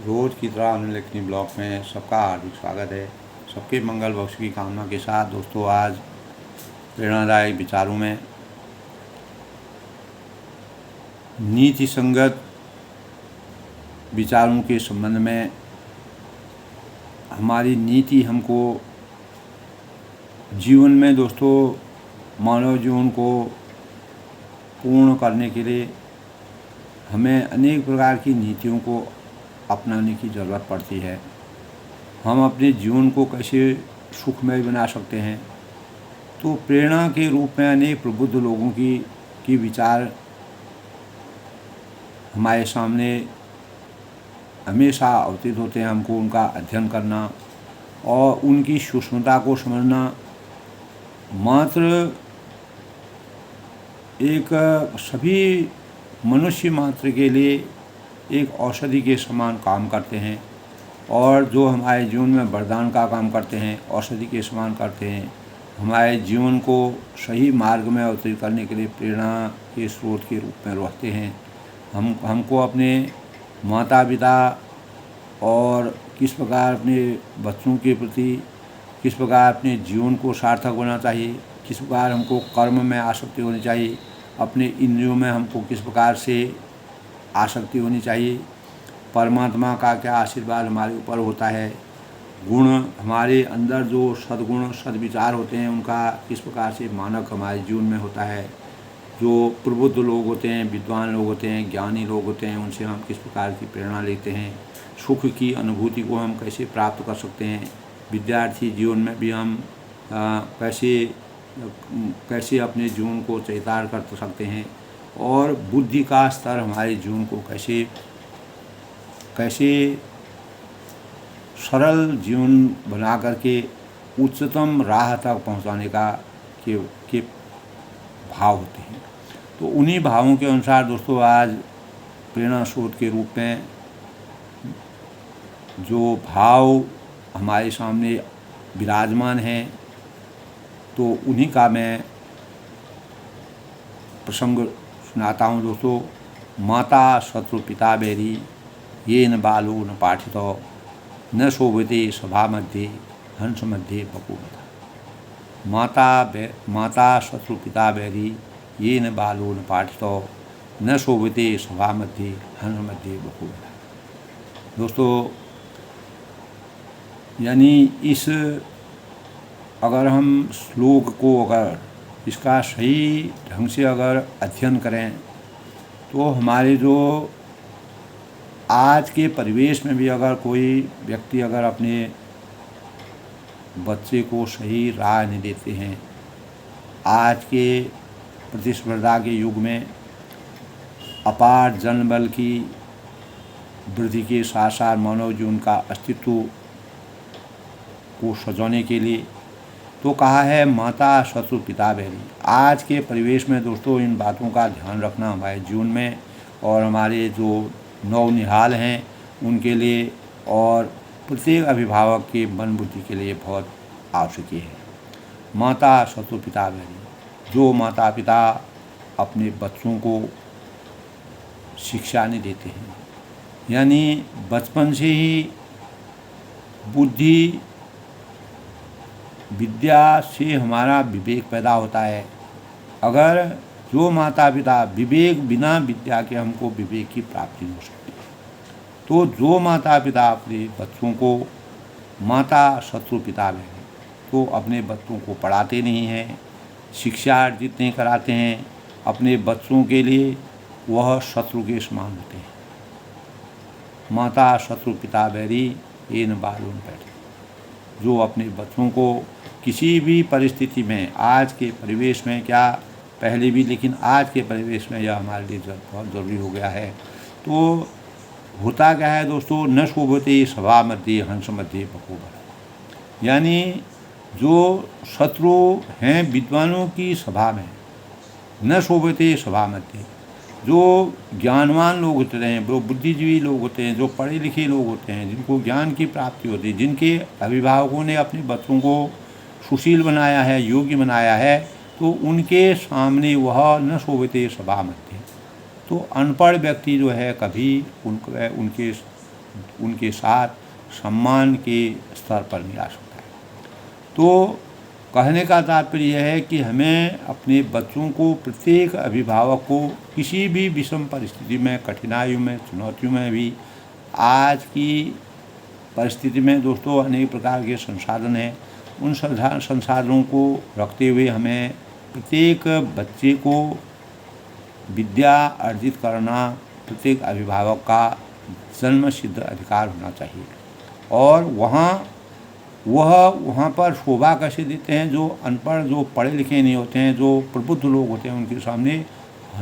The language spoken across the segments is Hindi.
रोज़ की तरह अनुलेखनी ब्लॉग में सबका हार्दिक स्वागत है। सबके मंगल भविष्य की कामना के साथ दोस्तों, आज प्रेरणादायक विचारों में नीति संगत विचारों के संबंध में हमारी नीति हमको जीवन में दोस्तों मानव जीवन को पूर्ण करने के लिए हमें अनेक प्रकार की नीतियों को अपनाने की ज़रूरत पड़ती है। हम अपने जीवन को कैसे सुखमय बना सकते हैं, तो प्रेरणा के रूप में अनेक प्रबुद्ध लोगों की विचार हमारे सामने हमेशा अवतीत होते हैं। हमको उनका अध्ययन करना और उनकी सूक्ष्मता को समझना मात्र एक सभी मनुष्य मात्र के लिए एक औषधि के समान काम करते हैं, और जो हमारे जीवन में वरदान का काम करते हैं, औषधि के समान करते हैं। हमारे जीवन को सही मार्ग में अवतरित करने के लिए प्रेरणा के स्रोत के रूप में रहते हैं। हमको अपने माता पिता और किस प्रकार अपने बच्चों के प्रति किस प्रकार अपने जीवन को सार्थक होना चाहिए, किस प्रकार हमको कर्म में आसक्ति होनी चाहिए, अपने इंद्रियों में हमको किस प्रकार से आसक्ति होनी चाहिए, परमात्मा का क्या आशीर्वाद हमारे ऊपर होता है, गुण हमारे अंदर जो सद्गुण सद्विचार होते हैं उनका किस प्रकार से मानक हमारे जीवन में होता है, जो प्रबुद्ध लोग होते हैं, विद्वान लोग होते हैं, ज्ञानी लोग होते हैं, उनसे हम किस प्रकार की प्रेरणा लेते हैं, सुख की अनुभूति को हम कैसे प्राप्त कर सकते हैं, विद्यार्थी जीवन में भी हम कैसे अपने जीवन को चरितार्थ कर सकते हैं, और बुद्धि का स्तर हमारे जीवन को कैसे सरल जीवन बना करके उच्चतम राह तक पहुंचाने के भाव होते हैं। तो उन्हीं भावों के अनुसार दोस्तों, आज प्रेरणा स्रोत के रूप में जो भाव हमारे सामने विराजमान हैं, तो उन्हीं का मैं प्रसंग सुनाता हूँ दोस्तों। माता शत्रु पिता बैरी ये न बालो न पाठितो न शोभते सभा मध्ये हंस मध्ये बकुलता। माता शत्रु पिता बैरी ये न बालो न पाठितो न शोभते सभा मध्ये हंस मध्ये बकुलता। दोस्तों, यानी इस अगर हम श्लोक को अगर इसका सही ढंग से अगर अध्ययन करें, तो हमारे जो आज के परिवेश में भी अगर कोई व्यक्ति अगर अपने बच्चे को सही राह नहीं देते हैं, आज के प्रतिस्पर्धा के युग में अपार जनबल की वृद्धि के साथ साथ मानव जीवन का अस्तित्व को सजाने के लिए तो कहा है माता शत्रु पिता बैरी। आज के परिवेश में दोस्तों इन बातों का ध्यान रखना हमारे जीवन में और हमारे जो नवनिहाल हैं उनके लिए और प्रत्येक अभिभावक के मन बुद्धि के लिए बहुत आवश्यक है। माता शत्रु पिता बैरी, जो माता पिता अपने बच्चों को शिक्षा नहीं देते हैं, यानी बचपन से ही बुद्धि विद्या से हमारा विवेक पैदा होता है। अगर जो माता पिता विवेक, बिना विद्या के हमको विवेक की प्राप्ति हो सकती है, तो जो माता पिता अपने बच्चों को माता शत्रु पिता में तो अपने बच्चों को पढ़ाते नहीं हैं, शिक्षा अर्जित नहीं कराते हैं, अपने बच्चों के लिए वह शत्रु के समान होते हैं। माता शत्रु पिता बैरी ये न बालो न पाठितो। जो अपने बच्चों को किसी भी परिस्थिति में, आज के परिवेश में क्या पहले भी, लेकिन आज के परिवेश में यह हमारे लिए बहुत ज़रूरी हो गया है। तो होता क्या है दोस्तों, न शोभते सभा मध्ये हंस मध्ये बकुलता। यानी जो शत्रु हैं विद्वानों की सभा में, न शोभते सभा मध्ये, जो ज्ञानवान लोग होते हैं, वो बुद्धिजीवी लोग होते हैं, जो पढ़े लिखे लोग होते हैं, जिनको ज्ञान की प्राप्ति होती है, जिनके अभिभावकों ने अपने बच्चों को सुशील बनाया है, योग्य बनाया है, तो उनके सामने वह न शोभते सभा मध्ये। तो अनपढ़ व्यक्ति जो है कभी उनके उनके साथ सम्मान के स्तर पर नहीं आ सकता है। तो कहने का तात्पर्य यह है कि हमें अपने बच्चों को, प्रत्येक अभिभावक को किसी भी विषम परिस्थिति में, कठिनाइयों में, चुनौतियों में भी, आज की परिस्थिति में दोस्तों अनेक प्रकार के संसाधन हैं, उन संसाधनों को रखते हुए हमें प्रत्येक बच्चे को विद्या अर्जित करना प्रत्येक अभिभावक का जन्म सिद्ध अधिकार होना चाहिए। और वहाँ पर शोभा कैसे देते हैं, जो अनपढ़, जो पढ़े लिखे नहीं होते हैं, जो प्रबुद्ध लोग होते हैं, उनके सामने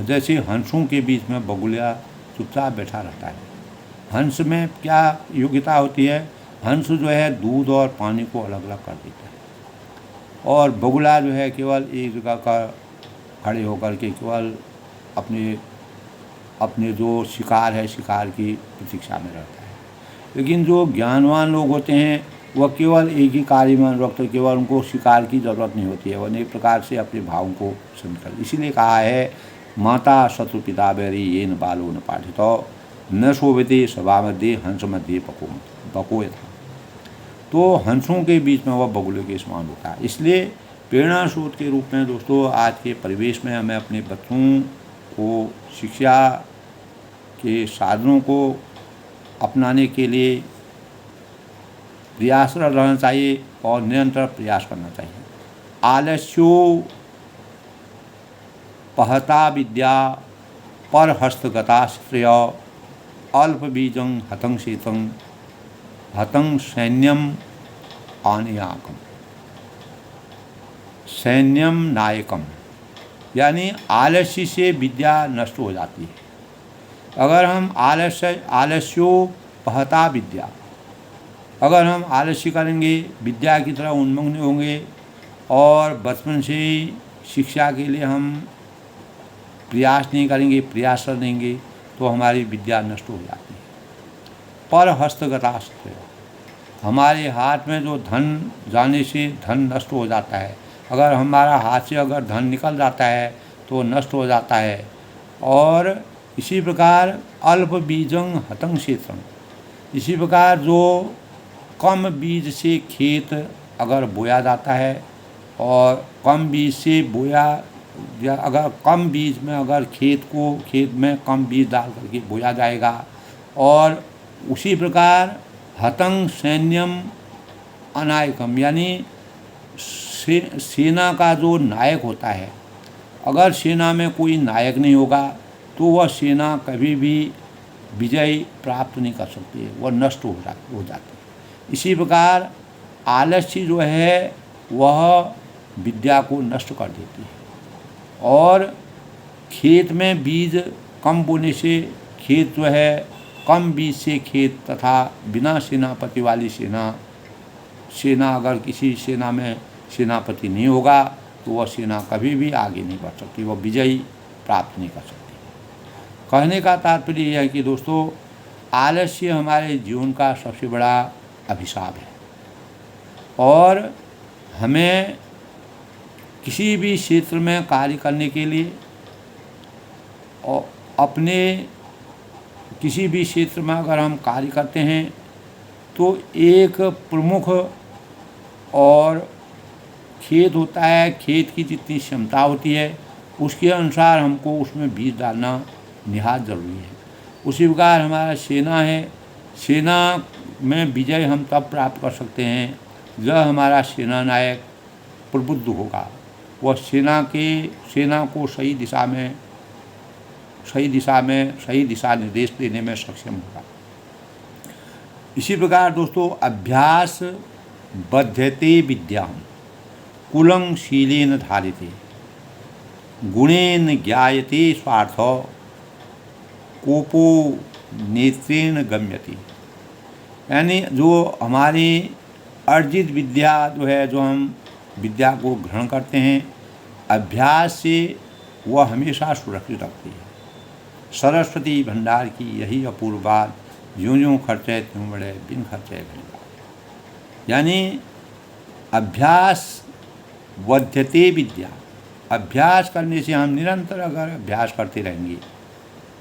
जैसे हंसों के बीच में बगुला चुपचाप बैठा रहता है। हंस में क्या योग्यता होती है? हंस जो है दूध और पानी को अलग अलग कर देता है, और बगुला जो है केवल एक जगह का खड़े होकर के केवल अपने जो शिकार है, शिकार की प्रतीक्षा में रहता है। लेकिन जो ज्ञानवान लोग होते हैं वह केवल एक ही कार्य में रखते हैं, केवल उनको शिकार की ज़रूरत नहीं होती है, वह अनेक प्रकार से अपने भावों को समझकर। इसीलिए कहा है माता शत्रु पिता बैरी ये न बालो न पाठितो न शोभते सभा मध्य हंस मध्य बको था। तो हंसों के बीच में वह बगुले के समान होता है। इसलिए प्रेरणा स्रोत के रूप में दोस्तों आज के परिवेश में हमें अपने बच्चों को शिक्षा के साधनों को अपनाने के लिए प्रयासरत रहना चाहिए और निरंतर प्रयास करना चाहिए। आलस्यो पहता विद्या पर हस्तगता श्रेय अल्प बीजं हतं शेतं हतं सैन्यम आनयाकम सैन्यम नायकम, यानी आलस्य से विद्या नष्ट हो जाती है। अगर हम आलस्यो पहता विद्या, अगर हम आलस्य करेंगे, विद्या की तरह उन्मग्न होंगे और बचपन से ही शिक्षा के लिए हम प्रयास नहीं करेंगे, प्रयास देंगे, तो हमारी विद्या नष्ट हो जाती है। पर हस्तगतास्त्र, हमारे हाथ में जो धन जाने से धन नष्ट हो जाता है। अगर हमारा हाथ से अगर धन निकल जाता है तो नष्ट हो जाता है। और इसी प्रकार अल्प बीजं हतं क्षेत्रम, इसी प्रकार जो कम बीज से खेत अगर बोया जाता है और कम बीज से बोया, या अगर कम बीज में अगर खेत में कम बीज डाल करके बोया जाएगा, और उसी प्रकार हतं सैन्यम अनायकम, यानी सेना का जो नायक होता है, अगर सेना में कोई नायक नहीं होगा तो वह सेना कभी भी विजय प्राप्त नहीं कर सकती है, वह नष्ट हो जाती है। इसी प्रकार आलस्य जो है वह विद्या को नष्ट कर देती है। और खेत में बीज कम बोने से खेत जो है, कम बीज से खेत तथा बिना सेनापति वाली सेना अगर किसी सेना में सेनापति नहीं होगा तो वह सेना कभी भी आगे नहीं बढ़ सकती, वह विजय प्राप्त नहीं कर सकती। कहने का तात्पर्य यह है कि दोस्तों आलस्य हमारे जीवन का सबसे बड़ा अभिशाप है, और हमें किसी भी क्षेत्र में कार्य करने के लिए और अपने किसी भी क्षेत्र में अगर हम कार्य करते हैं तो एक प्रमुख और खेत होता है, खेत की जितनी क्षमता होती है उसके अनुसार हमको उसमें बीज डालना निहायत ज़रूरी है। उसी प्रकार हमारा सेना है, सेना में विजय हम तब प्राप्त कर सकते हैं जब हमारा सेना नायक प्रबुद्ध होगा, वह सेना को सही दिशा निर्देश देने में सक्षम होगा। इसी प्रकार दोस्तों अभ्यास बध्यते विद्यां कुलं शीलेन धारिते गुणेन ज्ञायते स्वार्थ कोपो नेत्रेण गम्यते, यानी जो हमारी अर्जित विद्या जो है, जो हम विद्या को ग्रहण करते हैं अभ्यास से, वह हमेशा सुरक्षित रखती है। सरस्वती भंडार की यही अपूर्व बात, यूँ यूँ खर्चे त्यों बढ़े बिन खर्चे भंडार, यानी अभ्यास वध्यते विद्या, अभ्यास करने से हम निरंतर अगर अभ्यास करते रहेंगे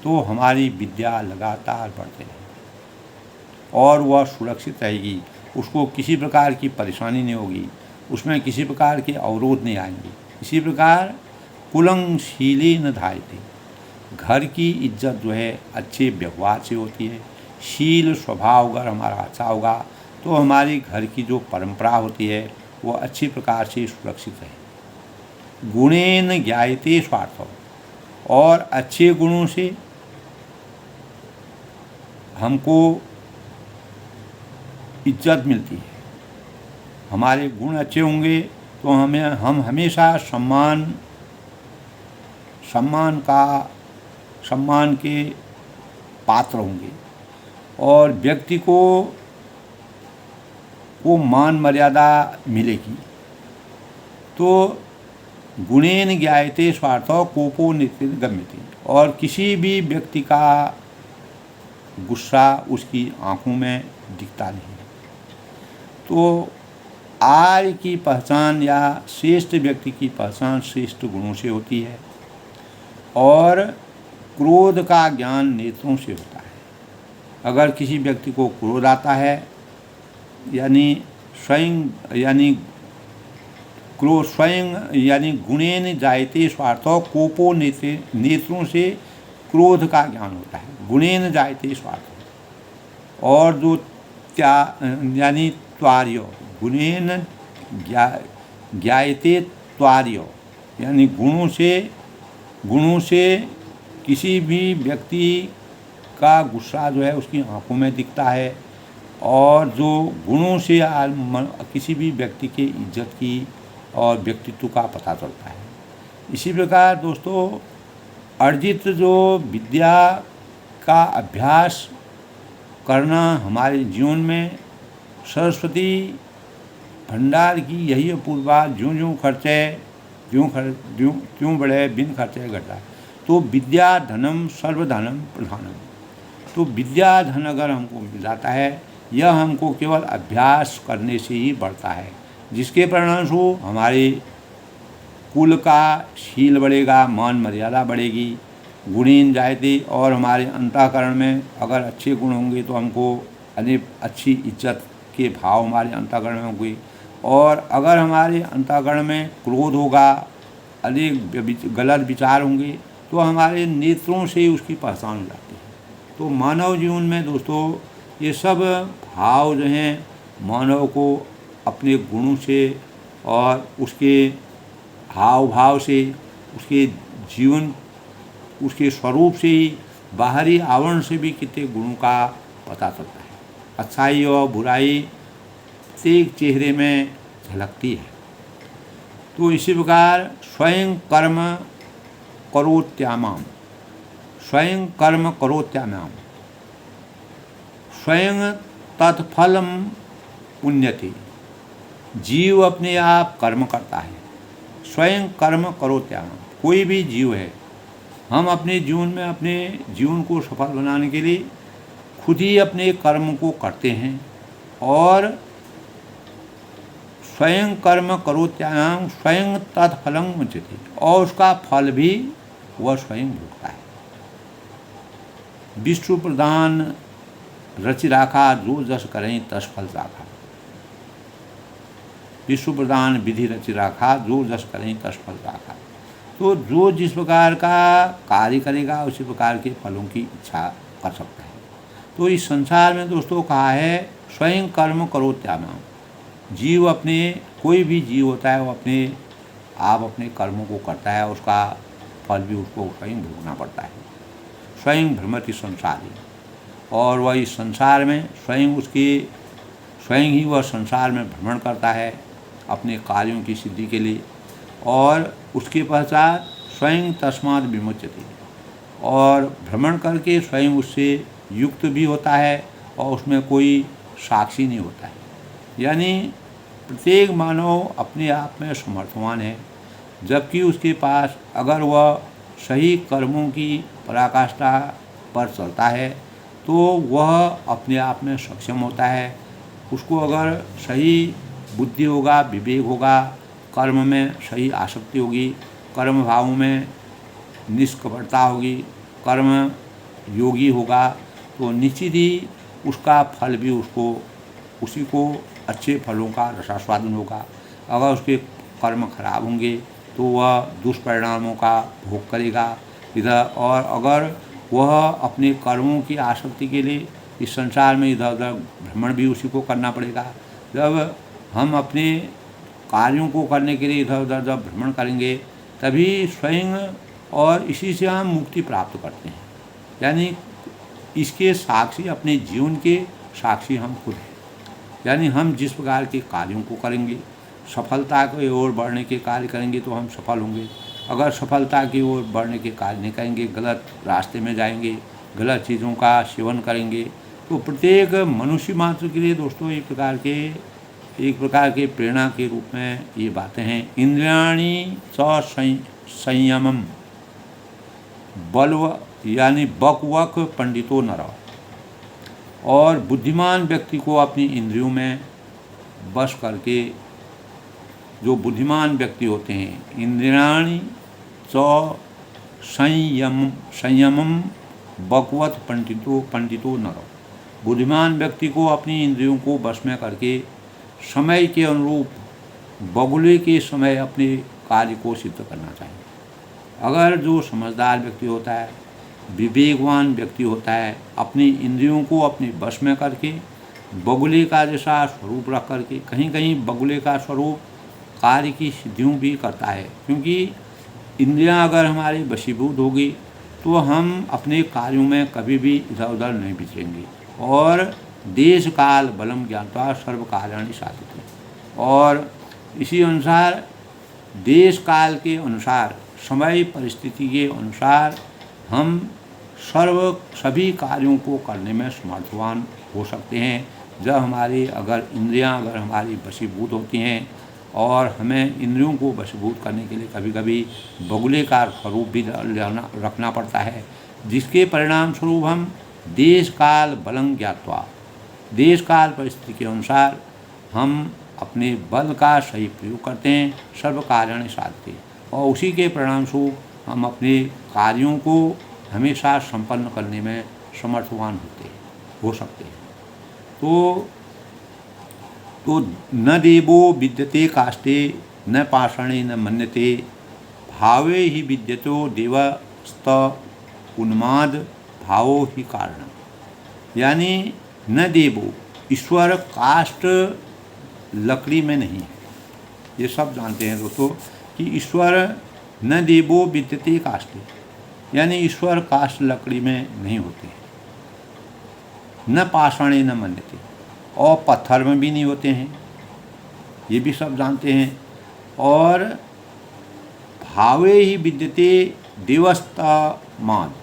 तो हमारी विद्या लगातार बढ़ते रहेंगे। और वह सुरक्षित रहेगी, उसको किसी प्रकार की परेशानी नहीं होगी, उसमें किसी प्रकार के अवरोध नहीं आएंगे। इसी प्रकार कुलंशीली न धायते, घर की इज्जत जो है अच्छे व्यवहार से होती है। शील स्वभाव अगर हमारा अच्छा होगा तो हमारी घर की जो परंपरा होती है वो अच्छी प्रकार से सुरक्षित है। गुणेन ज्ञायते स्वार्थ, और अच्छे गुणों से हमको इज्जत मिलती है। हमारे गुण अच्छे होंगे तो हम हमेशा सम्मान के पात्र होंगे और व्यक्ति को मान मर्यादा मिलेगी। तो गुणेन ज्ञायते स्वार्थ कोपो निर्गम्यते, और किसी भी व्यक्ति का गुस्सा उसकी आंखों में दिखता नहीं। तो आर्य की पहचान या श्रेष्ठ व्यक्ति की पहचान श्रेष्ठ गुणों से होती है, और क्रोध का ज्ञान नेत्रों से होता है। अगर किसी व्यक्ति को क्रोध आता है यानी गुणेन जायते स्वार्थ कोपो नेत्रों से क्रोध का ज्ञान होता है। गुणेन जायते स्वार्थ, और जो यानी त्वार्य, गुणेन ज्ञायते त्वार्य, यानी गुणों से किसी भी व्यक्ति का गुस्सा जो है उसकी आंखों में दिखता है, और जो गुणों से किसी भी व्यक्ति के इज्जत की और व्यक्तित्व का पता चलता है। इसी प्रकार दोस्तों, अर्जित जो विद्या का अभ्यास करना हमारे जीवन में सरस्वती भंडार की यही अपूर्व बात, ज्यों खर्चे त्यों बढ़े, बिन खर्चे घटा। तो विद्या धनम सर्वधनम प्रधानम। तो विद्या धन अगर हमको मिल जाता है, यह हमको केवल अभ्यास करने से ही बढ़ता है, जिसके परिणामस्वरूप हमारे कुल का शील बढ़ेगा, मान मर्यादा बढ़ेगी। गुणेन जायते, और हमारे अंतःकरण में अगर अच्छे गुण होंगे तो हमको अनेक अच्छी इज्जत के भाव हमारे अंतःकरण में होंगे, और अगर हमारे अंतःकरण में क्रोध होगा, अनेक गलत विचार होंगे, तो हमारे नेत्रों से उसकी पहचान हो जाती है। तो मानव जीवन में दोस्तों ये सब भाव जो हैं मानव को अपने गुणों से और उसके हाव भाव से, उसके जीवन, उसके स्वरूप से ही, बाहरी आवरण से भी कितने गुणों का पता चलता है। अच्छाई और बुराई प्रत्येक चेहरे में झलकती है। तो इसी प्रकार स्वयं कर्म करोत्यामाम, स्वयं कर्म करोत्यामाम, स्वयं तत्फलम पुण्यति। जीव अपने आप कर्म करता है, स्वयं कर्म करोत्यामाम। कोई भी जीव है, हम अपने जीवन में अपने जीवन को सफल बनाने के लिए खुद ही अपने कर्म को करते हैं, और स्वयं कर्म करोत्यामाम स्वयं तत्फलम मुच्यते, और उसका फल भी वह स्वयं भोगता है। विष्णु प्रदान रचि राखा, जो जस करें तस फल राखा। विष्णु प्रदान विधि रचि राखा, जो जस करें तस फल राखा। तो जो जिस प्रकार का कार्य करेगा उसी प्रकार के फलों की इच्छा कर सकता है। तो इस संसार में दोस्तों कहा है स्वयं कर्म करोत्यामाम। जीव अपने, कोई भी जीव होता है वो अपने आप अपने कर्मों को करता है, उसका फल भी उसको स्वयं भोगना पड़ता है। स्वयं भ्रमति संसारी, और वह इस संसार में स्वयं ही वह संसार में भ्रमण करता है अपने कार्यों की सिद्धि के लिए, और उसके पश्चात स्वयं तस्मात् विमुच्यते, और भ्रमण करके स्वयं उससे युक्त भी होता है, और उसमें कोई साक्षी नहीं होता है। यानी प्रत्येक मानव अपने आप में समर्थवान है, जबकि उसके पास अगर वह सही कर्मों की पराकाष्ठा पर चलता है तो वह अपने आप में सक्षम होता है। उसको अगर सही बुद्धि होगा, विवेक होगा, कर्म में सही आसक्ति होगी, कर्म भावों में निष्कपटता होगी, कर्म योगी होगा, तो निश्चित ही उसका फल भी उसको उसी को अच्छे फलों का रसास्वादन होगा। अगर उसके कर्म खराब होंगे तो वह दुष्परिणामों का भोग करेगा इधर। और अगर वह अपने कर्मों की आसक्ति के लिए इस संसार में इधर उधर भ्रमण भी उसी को करना पड़ेगा। जब हम अपने कार्यों को करने के लिए इधर उधर जब भ्रमण करेंगे तभी स्वयं और इसी से हम मुक्ति प्राप्त करते हैं। यानी इसके साक्षी, अपने जीवन के साक्षी हम खुद हैं। यानी हम जिस प्रकार के कार्यों को करेंगे, सफलता की ओर बढ़ने के कार्य करेंगे तो हम सफल होंगे। अगर सफलता की ओर बढ़ने के कार्य नहीं करेंगे, गलत रास्ते में जाएंगे, गलत चीज़ों का सेवन करेंगे, तो प्रत्येक मनुष्य मात्र के लिए दोस्तों एक प्रकार के प्रेरणा के रूप में ये बातें हैं। इंद्रियाणि च संयमम बलव यानी बकवक पंडितो नर। और बुद्धिमान व्यक्ति को अपनी इंद्रियों में बस करके, जो बुद्धिमान व्यक्ति होते हैं, इंद्रियाणि च संयमम बकवत पंडितो नर। बुद्धिमान व्यक्ति को अपनी इंद्रियों को वश में करके समय के अनुरूप बगुले के समय अपने कार्य को सिद्ध करना चाहिए। अगर जो समझदार व्यक्ति होता है, विवेकवान व्यक्ति होता है, अपनी इंद्रियों को अपने वश में करके बगुले का जैसा स्वरूप रख करके, कहीं कहीं बगुले का स्वरूप कार्य की सिद्धियों भी करता है। क्योंकि इंद्रियां अगर हमारी वशीभूत होगी तो हम अपने कार्यों में कभी भी इधर उधर नहीं बिचरेंगे। और देश काल बलम ज्ञात्वा सर्व कार्याणि साधिते। और इसी अनुसार देश काल के अनुसार, समय परिस्थिति के अनुसार हम सभी कार्यों को करने में समर्थवान हो सकते हैं। जब हमारी अगर इंद्रियां अगर हमारी वशीभूत होती हैं और हमें इंद्रियों को वशीभूत करने के लिए कभी कभी बगुले का स्वरूप भी रखना पड़ता है, जिसके परिणाम स्वरूप हम देश काल बलं ज्ञात्वा, देश काल परिस्थिति के अनुसार हम अपने बल का सही प्रयोग करते हैं, सर्व कार्याणि साधते। और उसी के परिणाम स्वरूप हम अपने कार्यों को हमेशा संपन्न करने में समर्थवान हो सकते हैं। तो न देवो विद्यते काष्ठे न पाषाणे न मन्यते भावे ही विद्यतो देवस्त उन्माद भावो ही कारण। यानी न देवो, ईश्वर काष्ठ लकड़ी में नहीं है। ये सब जानते हैं दोस्तों कि ईश्वर न देवो विद्यते काष्ठे, यानी ईश्वर काष्ठ लकड़ी में नहीं होते। न पाषाणे न मन्यते, और पत्थर में भी नहीं होते हैं, ये भी सब जानते हैं। और भावे ही विद्यते देवस्तमाद,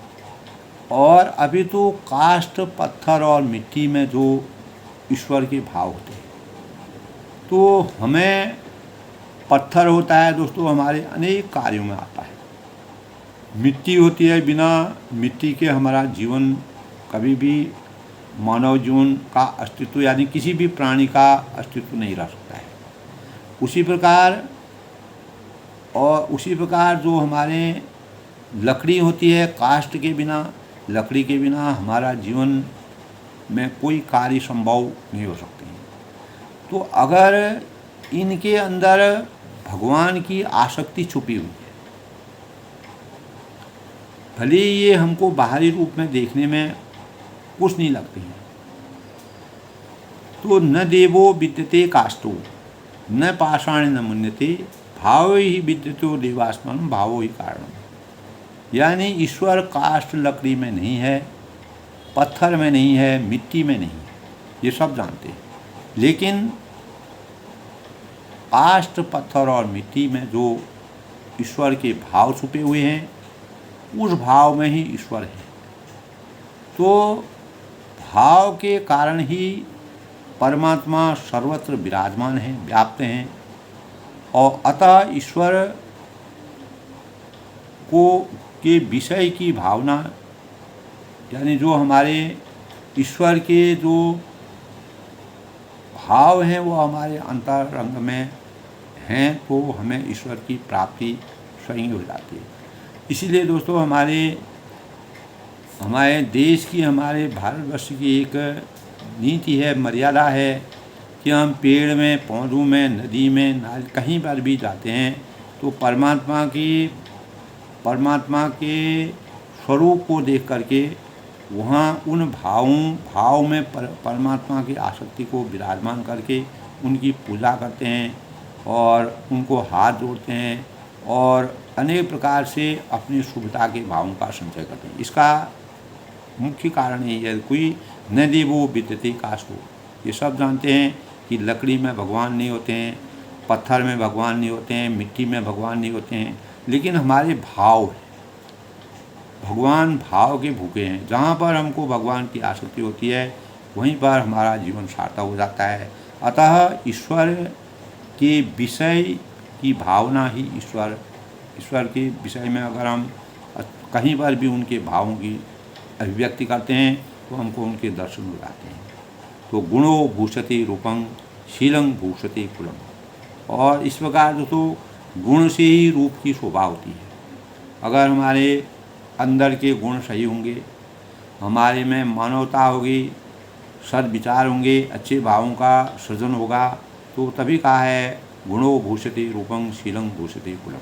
और अभी तो काष्ठ, पत्थर और मिट्टी में जो ईश्वर के भाव होते हैं, तो हमें पत्थर होता है दोस्तों, हमारे अनेक कार्यों में आता है। मिट्टी होती है, बिना मिट्टी के हमारा जीवन कभी भी, मानव जीवन का अस्तित्व यानी किसी भी प्राणी का अस्तित्व नहीं रह सकता है। उसी प्रकार जो हमारे लकड़ी होती है, काष्ठ के बिना, लकड़ी के बिना हमारा जीवन में कोई कार्य संभव नहीं हो सकते हैं। तो अगर इनके अंदर भगवान की आसक्ति छुपी हुई है, भले ये हमको बाहरी रूप में देखने में कुछ नहीं लगती हैं, तो न देवो विद्यते काष्ठो न पाषाण न मन्यते भाव ही विद्यतो देवास्मन भावो ही कारण। यानी ईश्वर काष्ठ लकड़ी में नहीं है, पत्थर में नहीं है, मिट्टी में नहीं है, ये सब जानते हैं। लेकिन काष्ठ, पत्थर और मिट्टी में जो ईश्वर के भाव छुपे हुए हैं, उस भाव में ही ईश्वर है। तो भाव के कारण ही परमात्मा सर्वत्र विराजमान है, व्याप्त हैं। और अतः ईश्वर के विषय की भावना, यानी जो हमारे ईश्वर के जो भाव हैं वो हमारे अंतरंग में हैं, तो हमें ईश्वर की प्राप्ति स्वयं हो जाती है। इसीलिए दोस्तों हमारे देश की, हमारे भारतवर्ष की एक नीति है, मर्यादा है कि हम पेड़ में, पौधों में, नदी में, नाल कहीं पर भी जाते हैं तो परमात्मा के स्वरूप को देख करके वहाँ उन भाव में परमात्मा की आसक्ति को विराजमान करके उनकी पूजा करते हैं और उनको हाथ जोड़ते हैं और अनेक प्रकार से अपनी शुभता के भावों का संचय करते हैं। इसका मुख्य कारण यही है, कोई न देवो विद्यते काष्ठो। ये सब जानते हैं कि लकड़ी में भगवान नहीं होते हैं, पत्थर में भगवान नहीं होते हैं, मिट्टी में भगवान नहीं होते हैं, लेकिन हमारे भाव है। भगवान भाव के भूखे हैं। जहाँ पर हमको भगवान की आसक्ति होती है वहीं पर हमारा जीवन सार्थक हो जाता है। अतः ईश्वर के विषय की भावना ही ईश्वर के विषय में अगर हम कहीं पर भी उनके भावों की अभिव्यक्ति करते हैं तो हमको उनके दर्शन हो जाते हैं। तो गुणो भूषति रूपं शीलं भूषति कुलम। और इस प्रकार दोस्तों गुण से ही रूप की शोभा होती है। अगर हमारे अंदर के गुण सही होंगे, हमारे में मानवता होगी, सद्विचार होंगे, अच्छे भावों का सृजन होगा, तो तभी कहा है गुणो भूषति रूपं शीलं भूषति कुलम।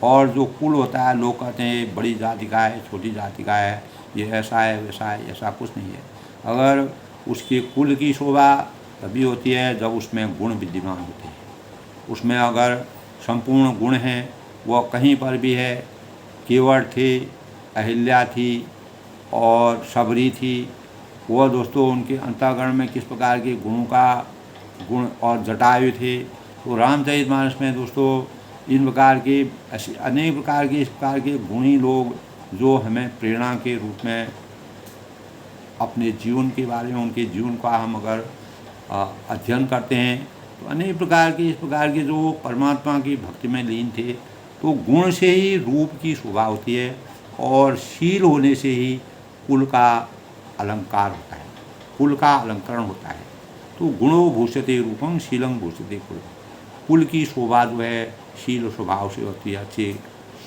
और जो कुल होता है, लोग कहते हैं बड़ी जाति का है, छोटी जाति का है, ये ऐसा है वैसा है, ऐसा कुछ नहीं है। अगर उसके कुल की शोभा तभी होती है जब उसमें गुण विद्यमान होते हैं। उसमें अगर संपूर्ण गुण हैं, वह कहीं पर भी है, केवट थे, अहिल्या थी और सबरी थी, वह दोस्तों उनके अंतःकरण में किस प्रकार के गुण और जटायु थे। तो रामचरितमानस में दोस्तों इन प्रकार के अनेक प्रकार के इस प्रकार के गुणी लोग जो हमें प्रेरणा के रूप में अपने जीवन के बारे में, उनके जीवन का हम अगर अध्ययन करते हैं तो अनेक प्रकार के इस प्रकार के जो परमात्मा की भक्ति में लीन थे। तो गुण से ही रूप की शोभा होती है और शील होने से ही कुल का अलंकार होता है, कुल का अलंकरण होता है। तो गुणो भूषते रूपं शीलं भूषते कुलम। कुल की शोभा जो है शील स्वभाव से होती है, अच्छे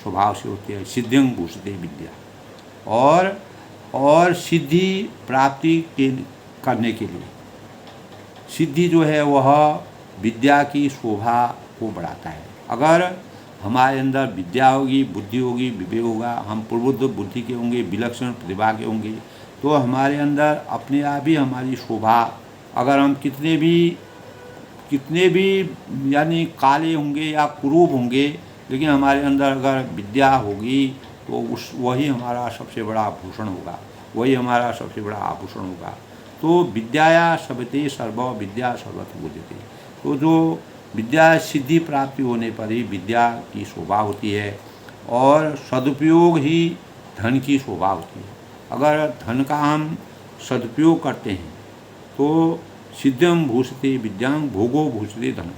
स्वभाव से होती है। सिद्धिं भूषते विद्या। और सिद्धि प्राप्ति करने के लिए सिद्धि जो है वह विद्या की शोभा को बढ़ाता है। अगर हमारे अंदर विद्या होगी, बुद्धि होगी, विवेक होगा, हम प्रबुद्ध बुद्धि के होंगे, विलक्षण प्रतिभा के होंगे, तो हमारे अंदर अपने आप ही हमारी शोभा, अगर हम कितने भी यानी काले होंगे या कुरूप होंगे, लेकिन हमारे अंदर अगर विद्या होगी तो वही हमारा सबसे बड़ा आभूषण होगा, वही हमारा सबसे बड़ा आभूषण होगा। तो विद्याया सबते सर्व विद्या सर्वत्र बुध्यते। तो जो विद्या सिद्धि प्राप्ति होने पर ही विद्या की शोभा होती है और सदुपयोग ही धन की शोभा होती है। अगर धन का हम सदुपयोग करते हैं तो सिद्धिं भूषते विद्यां भोगो भूषते धन।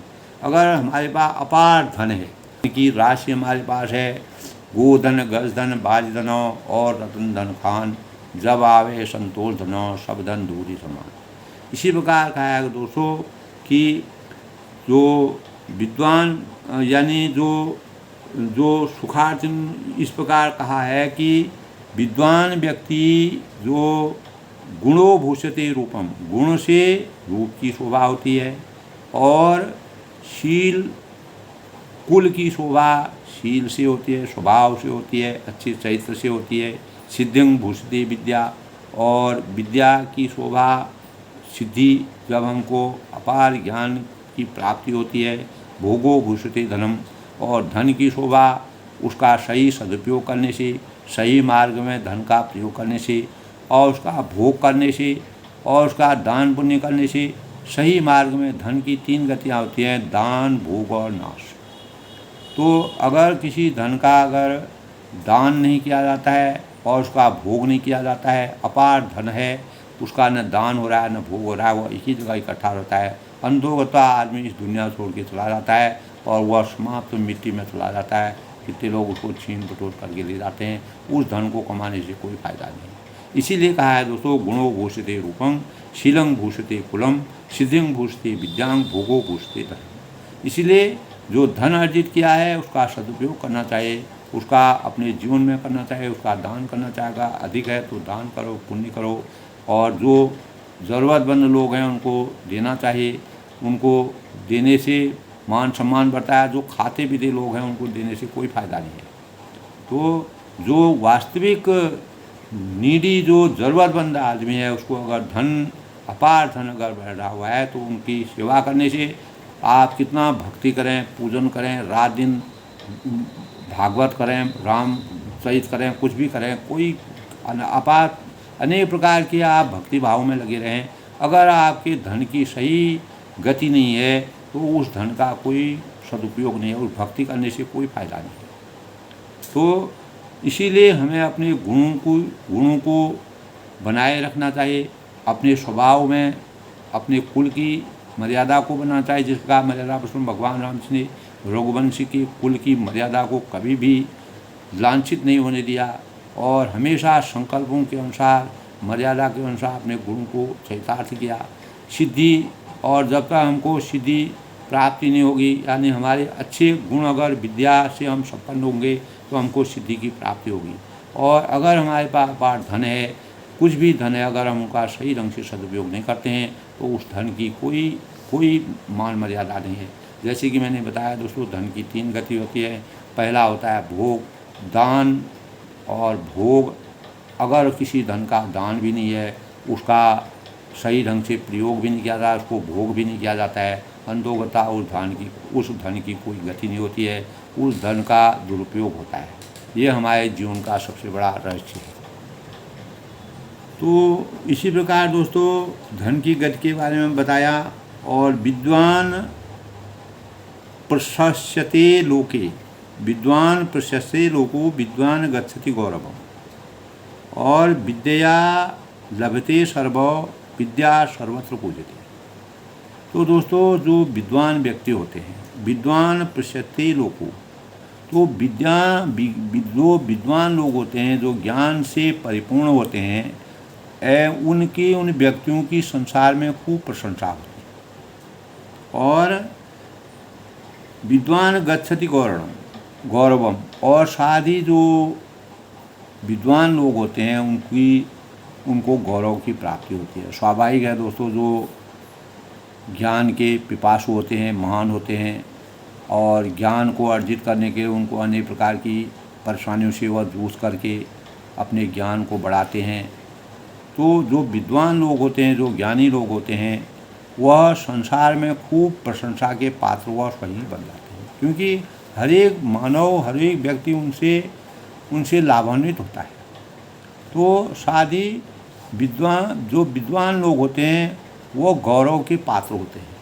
अगर हमारे पास अपार धन है, कि राशि हमारे पास है, गोधन, गजधन, बाजधन और रतन धन खान, जब आवे संतोष धन, सब धन दूरी समान। इसी प्रकार कहा है दोस्तों कि जो विद्वान यानी जो सुखार्जन, इस प्रकार कहा है कि विद्वान व्यक्ति जो गुणो भूषते रूपम, गुण से रूप की शोभा होती है और शील, कुल की शोभा शील से होती है, स्वभाव से होती है, अच्छे चरित्र से होती है। सिद्धिं भूषते विद्या, और विद्या की शोभा सिद्धि जब हमको अपार ज्ञान की प्राप्ति होती है। भोगो भूषते धनम, और धन की शोभा उसका सही सदुपयोग करने से, सही मार्ग में धन का प्रयोग करने से और उसका भोग करने से और उसका दान पुण्य करने से। सही मार्ग में धन की 3 गतियाँ होती हैं, दान, भोग और नाश। तो अगर किसी धन का अगर दान नहीं किया जाता है और उसका भोग नहीं किया जाता है, अपार धन है, उसका न दान हो रहा है न भोग हो रहा है, वह एक ही जगह इकट्ठा रहता है, अंधोगता आदमी इस दुनिया छोड़ के चला जाता है और वह समाप्त मिट्टी में चला जाता है। कितने लोग उसको छीन बटोर करके ले जाते हैं, उस धन को कमाने से कोई फायदा नहीं। इसीलिए कहा है दोस्तों, गुणो भूषते रूपं शीलं भूषते कुलम, सिद्धिं भूषते विद्यां भोगो भूषते धन। इसीलिए जो धन अर्जित किया है उसका सदुपयोग करना चाहिए, उसका अपने जीवन में करना चाहिए, उसका दान करना चाहेगा, अधिक है तो दान करो, पुण्य करो। और जो ज़रूरतमंद लोग हैं उनको देना चाहिए। उनको देने से मान सम्मान बढ़ता है। जो खाते पीते लोग हैं उनको देने से कोई फ़ायदा नहीं है। तो जो वास्तविक नीडी जो ज़रूरतमंद आदमी है उसको अगर धन, अपार धन अगर बैठा हुआ है तो उनकी सेवा करने से आप कितना भक्ति करें, पूजन करें, रात दिन भागवत करें, राम चरित करें, कुछ भी करें, कोई अपार अनेक प्रकार की आप भक्ति भाव में लगे रहें, अगर आपके धन की सही गति नहीं है तो उस धन का कोई सदुपयोग नहीं है, उस भक्ति करने से कोई फ़ायदा नहीं है। तो इसीलिए हमें अपने गुणों को बनाए रखना चाहिए। अपने स्वभाव में अपने कुल की मर्यादा को बनाना चाहिए, जिस प्रकार मर्यादा पुरुषोत्तम भगवान रामचंद्र ने रघुवंशी की कुल की मर्यादा को कभी भी लांछित नहीं होने दिया और हमेशा संकल्पों के अनुसार, मर्यादा के अनुसार अपने गुण को चरितार्थ किया। सिद्धि, और जब तक हमको सिद्धि प्राप्ति नहीं होगी, यानी हमारे अच्छे गुण अगर विद्या से हम संपन्न होंगे तो हमको सिद्धि की प्राप्ति होगी। और अगर हमारे पास धन है, कुछ भी धन है, अगर हम उनका सही ढंग से सदुपयोग नहीं करते हैं तो उस धन की कोई मान मर्यादा नहीं है। जैसे कि मैंने बताया दोस्तों, धन की 3 गति होती है। पहला होता है भोग, दान और भोग। अगर किसी धन का दान भी नहीं है, उसका सही ढंग से प्रयोग भी नहीं किया जाता, उसको भोग भी नहीं किया जाता है, अंतोगता उस धन की कोई गति नहीं होती है, उस धन का दुरुपयोग होता है। ये हमारे जीवन का सबसे बड़ा रहस्य है। तो इसी प्रकार दोस्तों धन की गति के बारे में बताया। और विद्वान प्रशस्यते लोके, विद्वान प्रशस्ते लोको विद्वान गच्छति गौरवम्, और विद्या लभते सर्व विद्या सर्वत्र पूज्यते। तो दोस्तों जो विद्वान व्यक्ति होते हैं, विद्वान प्रशस्ते लोको, तो जो विद्वान लोग होते हैं, जो ज्ञान से परिपूर्ण होते हैं, उन व्यक्तियों की संसार में खूब प्रशंसा होती है। और विद्वान गच्छति गौरवम, और साथ ही जो विद्वान लोग होते हैं उनको गौरव की प्राप्ति होती है। स्वाभाविक है दोस्तों, जो ज्ञान के पिपासु होते हैं, महान होते हैं, और ज्ञान को अर्जित करने के उनको अनेक प्रकार की परेशानियों से वह जूझ करके अपने ज्ञान को बढ़ाते हैं। तो जो विद्वान लोग होते हैं, जो ज्ञानी लोग होते हैं, वह संसार में खूब प्रशंसा के पात्र व स्वयं बन जाते हैं, क्योंकि हर एक मानव, हर एक व्यक्ति उनसे लाभान्वित होता है। तो साथ ही जो विद्वान लोग होते हैं वो गौरव के पात्र होते हैं।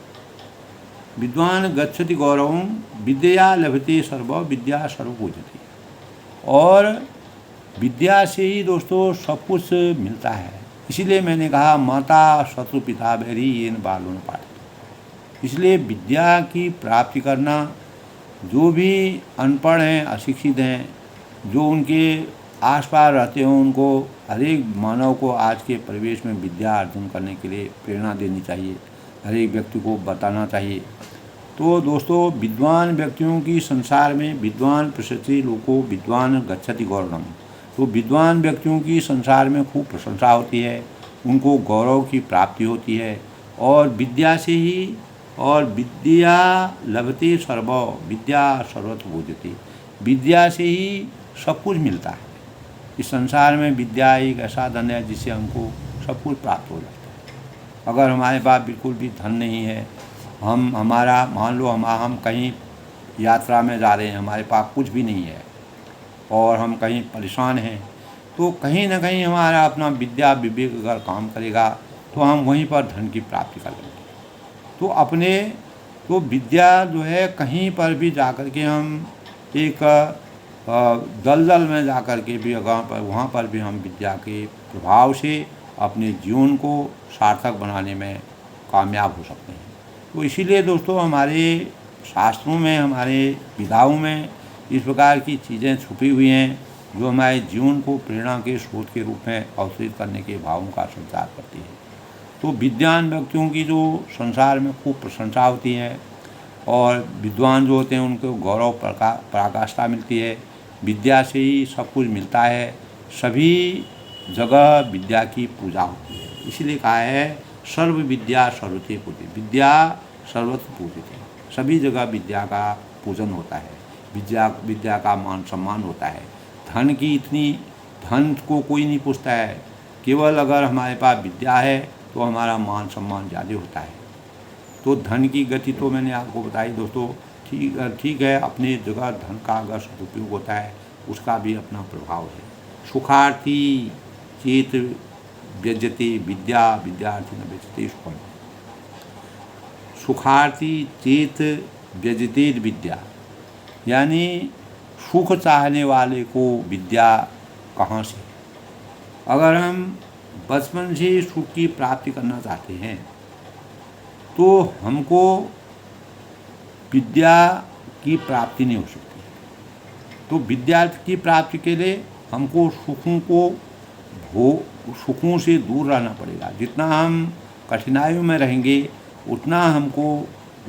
विद्वान गच्छति गौरवम विद्या लभते सर्व विद्या सर्व पूज्यते, और विद्या से ही दोस्तों सब कुछ मिलता है। इसीलिए मैंने कहा माता शत्रु पिता बैरी येन बालो न पाठित। इसलिए विद्या की प्राप्ति करना, जो भी अनपढ़ हैं, अशिक्षित हैं, जो उनके आसपास रहते हैं, उनको, हर एक मानव को आज के परिवेश में विद्या अर्जन करने के लिए प्रेरणा देनी चाहिए, हर एक व्यक्ति को बताना चाहिए। तो दोस्तों विद्वान व्यक्तियों की संसार में विद्वान प्रशस्ति लोको विद्वान गच्छति गौरवम्, तो विद्वान व्यक्तियों की संसार में खूब प्रशंसा होती है, उनको गौरव की प्राप्ति होती है। और विद्या से ही, और विद्या लभते सर्व विद्या सर्वत्र पूज्यते, विद्या से ही सब कुछ मिलता है। इस संसार में विद्या एक ऐसा धन है जिससे हमको सब कुछ प्राप्त हो जाता है। अगर हमारे पास बिल्कुल भी धन नहीं है, हमारा मान लो हम कहीं यात्रा में जा रहे हैं, हमारे पास कुछ भी नहीं है और हम कहीं परेशान हैं, तो कहीं ना कहीं हमारा अपना विद्या विवेक अगर काम करेगा तो हम वहीं पर धन की प्राप्ति कर लेंगे। तो विद्या जो है, कहीं पर भी जाकर के हम एक दलदल में जाकर के भी अगर वहाँ पर भी हम विद्या के प्रभाव से अपने जीवन को सार्थक बनाने में कामयाब हो सकते हैं। तो इसीलिए दोस्तों हमारे शास्त्रों में, हमारे विधाओं में इस प्रकार की चीज़ें छुपी हुई हैं जो हमारे जीवन को प्रेरणा के स्रोत के रूप में अवतरित करने के भावों का संचार करती है। तो विद्वान व्यक्तियों की जो संसार में खूब प्रशंसा होती है, और विद्वान जो होते हैं उनको गौरव पराकाष्ठा मिलती है। विद्या से ही सब कुछ मिलता है, सभी जगह विद्या की पूजा होती है। इसलिए कहा है सर्व विद्या सर्वते पूजित, विद्या सर्वत्र पूजित है। सभी जगह विद्या का पूजन होता है, विद्या का मान सम्मान होता है। धन को कोई नहीं पूछता है, केवल अगर हमारे पास विद्या है तो हमारा मान सम्मान ज़्यादा होता है। तो धन की गति तो मैंने आपको बताई दोस्तों, ठीक है, अपनी जगह धन का अगर सदुपयोग होता है उसका भी अपना प्रभाव है। सुखार्थी चेत व्यजते विद्या, विद्यार्थी न व्यजते सुखम। सुखार्थी चेत व्यजते विद्या, यानी सुख चाहने वाले को विद्या कहाँ से? अगर हम बचपन से सुख की प्राप्ति करना चाहते हैं तो हमको विद्या की प्राप्ति नहीं हो सकती। तो विद्या की प्राप्ति के लिए हमको सुखों से दूर रहना पड़ेगा। जितना हम कठिनाइयों में रहेंगे उतना हमको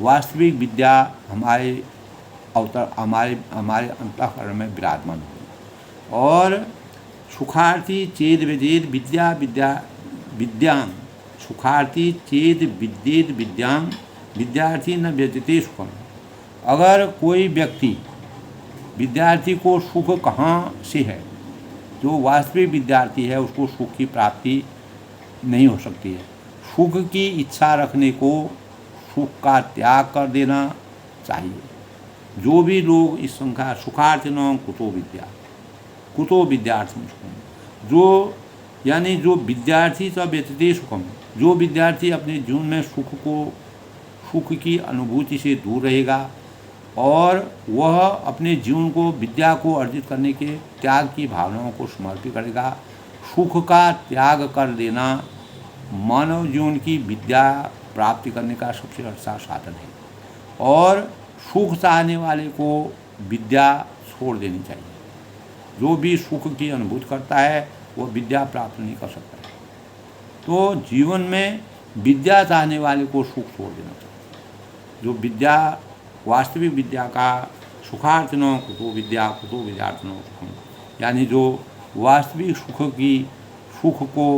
वास्तविक विद्या हमारे अंतःकरण में विराजमान होगी। और सुखार्थी चेद विद्येद विद्यां, सुखार्थी चेद विद्येद विद्यां विद्यार्थी न व्यजते सुखम। अगर कोई व्यक्ति, विद्यार्थी को सुख कहाँ से है? जो वास्तविक विद्यार्थी है उसको सुख की प्राप्ति नहीं हो सकती है। सुख की इच्छा रखने को सुख का त्याग कर देना चाहिए। जो भी लोग इस संख्या सुखार्थिनों कुतो विद्यार्थी सुखम, जो यानी जो विद्यार्थी स व्यजते सुखम, जो विद्यार्थी अपने जीवन में सुख की अनुभूति से दूर रहेगा और वह अपने जीवन को विद्या को अर्जित करने के त्याग की भावनाओं को समर्पित करेगा। सुख का त्याग कर देना मानव जीवन की विद्या प्राप्ति करने का सबसे अच्छा साधन है। और सुख चाहने वाले को विद्या छोड़ देनी चाहिए। जो भी सुख की अनुभूति करता है वो विद्या प्राप्त नहीं कर सकता है। तो जीवन में विद्या चाहने वाले को सुख छोड़ देना चाहिए। जो विद्या, वास्तविक विद्या का सुखार्थिनों कुतो विद्यार्थिनों सुखम, यानी जो वास्तविक सुख को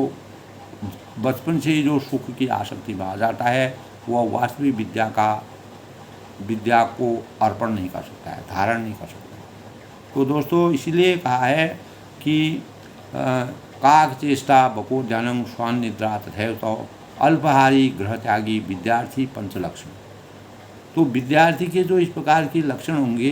बचपन से ही जो सुख की आसक्ति में आ जाता है वह वास्तविक विद्या को अर्पण नहीं कर सकता है, धारण नहीं कर सकता। तो दोस्तों इसलिए कहा है कि काक चेष्टा बको ध्यानं स्वान निद्रा तथैव तो अल्पहारी गृह त्यागी विद्यार्थी पंचलक्षण। तो विद्यार्थी के जो इस प्रकार के लक्षण होंगे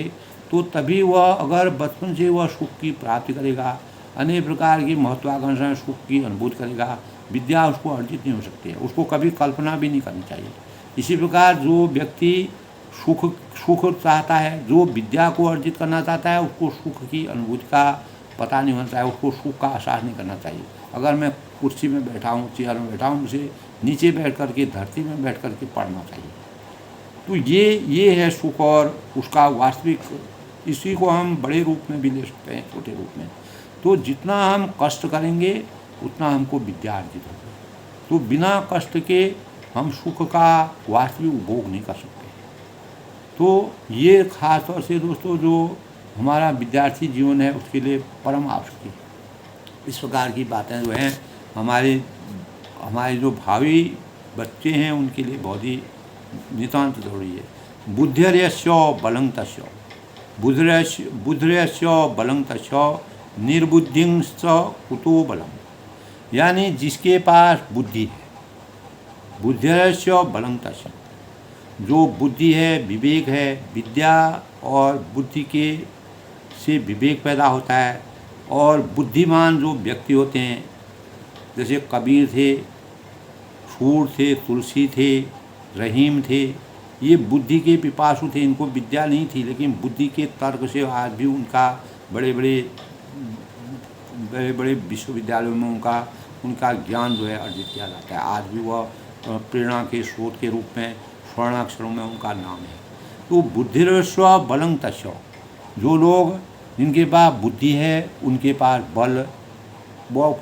तो तभी वह, अगर बचपन से वह सुख की प्राप्ति करेगा, अनेक प्रकार की महत्वाकांक्षा सुख की अनुभूति करेगा, विद्या उसको अर्जित नहीं हो सकती है, उसको कभी कल्पना भी नहीं करनी चाहिए। इसी प्रकार जो व्यक्ति सुख चाहता है, जो विद्या को अर्जित करना चाहता है, उसको सुख की अनुभूति का पता नहीं होना चाहिए, उसको सुख का एहसास नहीं करना चाहिए। अगर मैं कुर्सी में बैठा हूँ, चेयर में बैठा हूँ, मुझे नीचे बैठ कर के, धरती में बैठ कर के पढ़ना चाहिए। तो ये है सुख और उसका वास्तविक। इसी को हम बड़े रूप में भी ले सकते हैं, छोटे रूप में। तो जितना हम कष्ट करेंगे उतना हमको विद्या अर्जित होगी। तो बिना कष्ट के हम सुख का वास्तविक उपभोग नहीं कर सकते। तो ये खास तौर से दोस्तों जो हमारा विद्यार्थी जीवन है उसके लिए परम आवश्यक है। इस प्रकार की बातें जो हैं हमारे जो भावी बच्चे हैं उनके लिए बहुत ही नितांत जरूरी है। बुद्धिर्यस्य बलं तस्य, बुद्धिर्यस्य बलं तस्य निर्बुद्धिंश्च कुतो बलम। यानी जिसके पास बुद्धि है, बुद्धिर्यस्य बलं तस्य, जो बुद्धि है, विवेक है, विद्या और बुद्धि के से विवेक पैदा होता है। और बुद्धिमान जो व्यक्ति होते हैं, जैसे कबीर थे, सूर थे, तुलसी थे, रहीम थे, ये बुद्धि के पिपासु थे। इनको विद्या नहीं थी, लेकिन बुद्धि के तर्क से आज भी उनका बड़े बड़े विश्वविद्यालयों में उनका ज्ञान जो है अर्जित किया जाता है। आज भी वह प्रेरणा के स्रोत के रूप में स्वर्णाक्षरों में उनका नाम है। तो बुद्धिर्स्व बलं तस्य, जो लोग जिनके पास बुद्धि है उनके पास बल, वो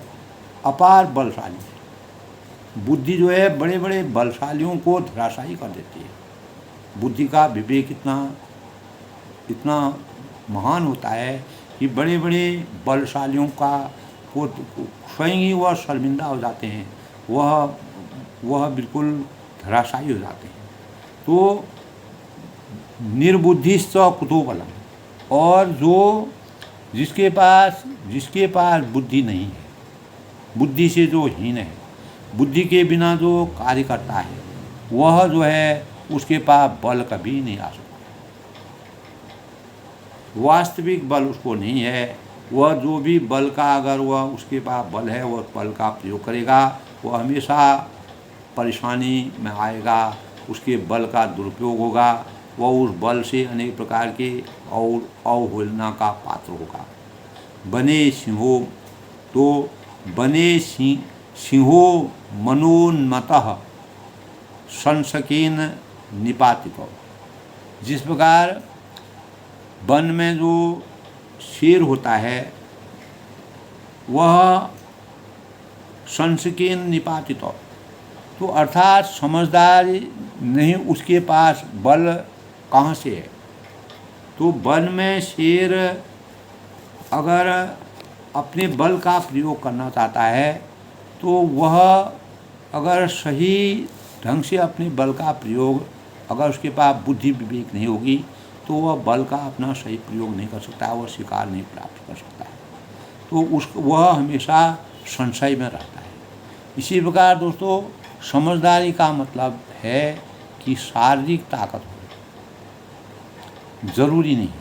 अपार बलशाली है। बुद्धि जो है बड़े बड़े बलशालियों को धराशायी कर देती है। बुद्धि का विवेक इतना महान होता है कि बड़े बड़े बलशालियों को स्वयं ही वह शर्मिंदा हो जाते हैं। वह बिल्कुल धराशायी हो जाते हैं। तो निर्बुद्धिश्च कुतो बलम, और जिसके पास बुद्धि नहीं है, बुद्धि से जो हीन है, बुद्धि के बिना जो कार्य करता है, वह जो है उसके पास बल कभी नहीं आ सकता। वास्तविक बल उसको नहीं है। वह जो भी बल का, अगर वह उसके पास बल है, वह बल का प्रयोग करेगा, वह हमेशा परेशानी में आएगा, उसके बल का दुरुपयोग होगा, वह उस बल से अनेक प्रकार के और अवहेलना का पात्र होगा। बने सिंहो, तो बने सिंहो मनोन्मतः संसकेन निपातितो। जिस प्रकार वन में जो शेर होता है वह संसकेन निपातितो, तो अर्थात समझदारी नहीं, उसके पास बल कहाँ से है। तो वन में शेर अगर अपने बल का प्रयोग करना चाहता है, तो वह अगर सही ढंग से अपने बल का प्रयोग, अगर उसके पास बुद्धि विवेक नहीं होगी, तो वह बल का अपना सही प्रयोग नहीं कर सकता, वह शिकार नहीं प्राप्त कर सकता है। तो वह हमेशा संशय में रहता है। इसी प्रकार दोस्तों, समझदारी का मतलब है कि शारीरिक ताकत हो, ज़रूरी नहीं है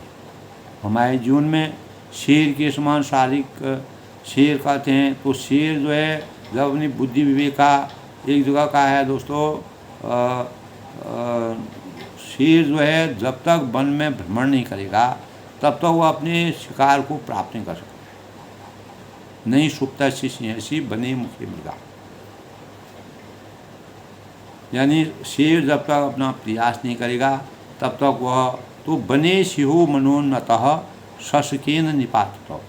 हमारे जीवन में शेर के समान शारीरिक। शेर कहते हैं तो शेर जो है जब अपनी बुद्धि विवेक का, एक जगह का है दोस्तों, शेर जो है जब तक वन में भ्रमण नहीं करेगा तब तक वह अपने शिकार को प्राप्त नहीं कर सकता। नहीं सुप्ता सिंहसी बने मुखे मृगा, यानी शेर जब तक अपना प्रयास नहीं करेगा तब तक वह, तो बने सिंहो मनोन्नतः शशकेन निपातितो।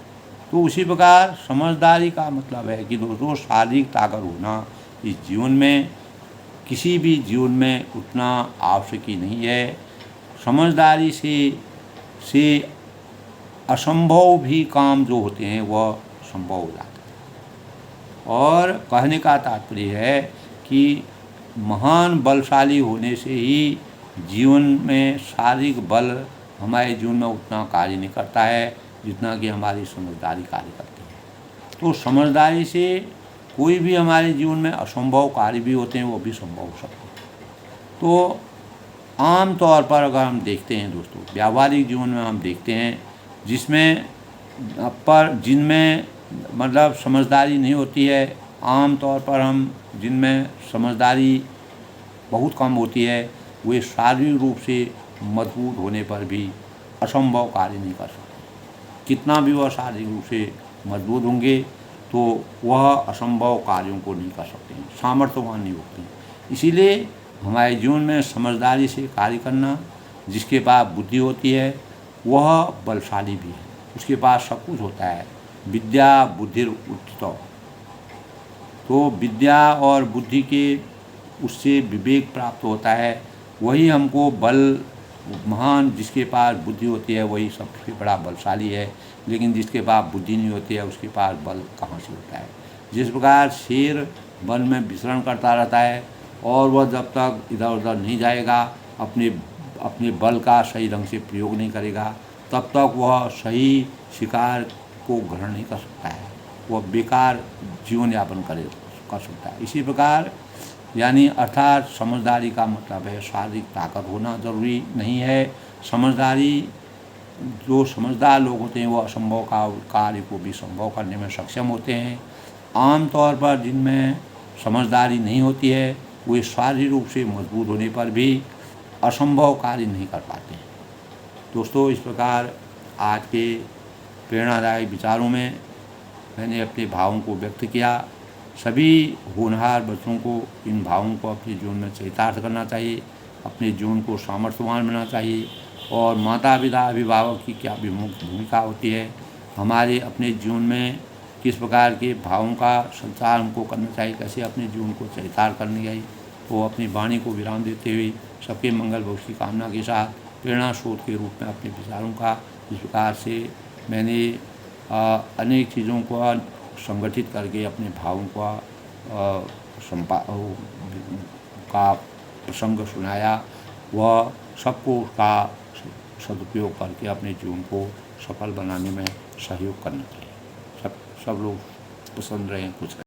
तो उसी प्रकार समझदारी का मतलब है कि दोस्तों शारीरिक ताकत होना इस जीवन में, किसी भी जीवन में उतना आवश्यक ही नहीं है। समझदारी से असंभव भी काम जो होते हैं वह संभव हो जाते हैं। और कहने का तात्पर्य है कि महान बलशाली होने से ही जीवन में शारीरिक बल हमारे जीवन में उतना कार्य नहीं करता है जितना कि हमारी समझदारी कार्य करती है। तो समझदारी से कोई भी हमारे जीवन में असंभव कार्य भी होते हैं, वो भी संभव हो सकते हैं। तो आम तौर पर अगर हम देखते हैं दोस्तों, व्यावहारिक जीवन में हम देखते हैं जिनमें मतलब समझदारी नहीं होती है, आम तौर पर हम जिनमें समझदारी बहुत कम होती है, वे शारीरिक रूप से मजबूत होने पर भी असंभव कार्य नहीं कर सकते। कितना भी वह शारीरिक रूप से मजबूत होंगे तो वह असंभव कार्यों को नहीं कर सकते हैं, सामर्थ्यवान नहीं होते हैं। इसीलिए हमारे जीवन में समझदारी से कार्य करना, जिसके पास बुद्धि होती है वह बलशाली भी है, उसके पास सब कुछ होता है। विद्या बुद्धिर उत्थितो, तो विद्या और बुद्धि के उससे विवेक प्राप्त होता है, वही हमको बल, महान जिसके पास बुद्धि होती है वही सबसे बड़ा बलशाली है। लेकिन जिसके पास बुद्धि नहीं होती है उसके पास बल कहाँ से होता है। जिस प्रकार शेर वन में विचरण करता रहता है और वह जब तक इधर उधर नहीं जाएगा, अपने बल का सही ढंग से प्रयोग नहीं करेगा, तब तक वह सही शिकार को ग्रहण नहीं कर सकता है, वह बेकार जीवन यापन कर सकता है। इसी प्रकार यानी अर्थात समझदारी का मतलब है शारीरिक ताकत होना ज़रूरी नहीं है। जो समझदार लोग होते हैं वो असंभव का कार्य को भी संभव करने में सक्षम होते हैं। आम तौर पर जिनमें समझदारी नहीं होती है वे शारीरिक रूप से मजबूत होने पर भी असंभव कार्य नहीं कर पाते हैं। दोस्तों, इस प्रकार आज के प्रेरणादायक विचारों में मैंने अपने भावों को व्यक्त किया। सभी होनहार बच्चों को इन भावों को अपने जीवन में चरितार्थ करना चाहिए, अपने जीवन को सामर्थ्यवान बनाना चाहिए। और माता पिता अभिभावक की क्या भूमिका होती है, हमारे अपने जीवन में किस प्रकार के भावों का संचार हमको करना चाहिए, कैसे अपने जीवन को चरितार्थ करनी चाहिए। तो अपनी वाणी को विराम देते हुए सबके मंगल भविष्य की कामना के साथ प्रेरणा स्रोत के रूप में अपने विचारों का इस प्रकार से मैंने अनेक चीज़ों को संगठित करके अपने भावों का का प्रसंग सुनाया, वह सबको उसका सदुपयोग करके अपने जीवन को सफल बनाने में सहयोग करना चाहिए। सब लोग पसंद रहें, खुश रहें।